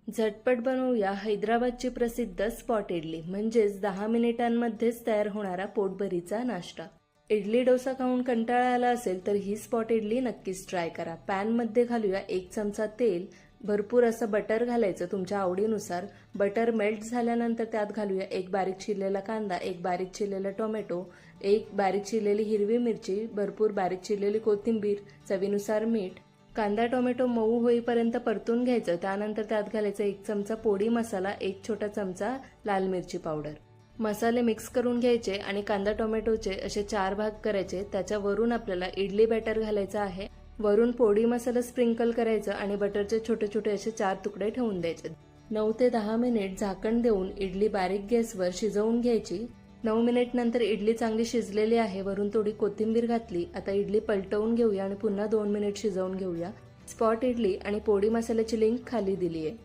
झटपट बनवूया हैदराबादची प्रसिद्ध स्पॉट इडली, म्हणजेच 10 मिनिटांमध्येच तयार होणारा पोटभरीचा नाश्ता. इडली डोसा खाऊन कंटाळा आला असेल तर ही स्पॉट इडली नक्कीच ट्राय करा. पॅनमध्ये घालूया 1 चमचा तेल. भरपूर असं बटर घालायचं तुमच्या आवडीनुसार. बटर मेल्ट झाल्यानंतर त्यात घालूया 1 बारीक चिरलेला कांदा, 1 बारीक चिरलेला टोमॅटो, 1 बारीक चिरलेली हिरवी मिरची, भरपूर बारीक चिरलेली कोथिंबीर, चवीनुसार मीठ. कांदा टोमॅटो मऊ होईपर्यंत परतून घ्यायचं. त्यानंतर त्यात घालायचं 1 चमचा पोडी मसाला, 1 छोटा चमचा लाल मिरची पावडर. मसाले मिक्स करून घ्यायचे आणि कांदा टोमॅटोचे असे 4 भाग करायचे. त्याच्यावरून आपल्याला इडली बॅटर घालायचं आहे. वरून पोडी मसाला स्प्रिंकल करायचं आणि बटरचे छोटे छोटे असे 4 तुकडे ठेवून द्यायचे. 9 ते 10 मिनिट झाकण देऊन इडली बारीक गॅसवर शिजवून घ्यायची. 9 मिनिट नंतर इडली चांगली शिजलेली आहे. वरून थोडी कोथिंबीर घातली. आता इडली पलटवून घेऊया आणि पुन्हा 2 मिनिट शिजवून घेऊया. स्पॉट इडली आणि पोडी मसाल्याची लिंक खाली दिली आहे.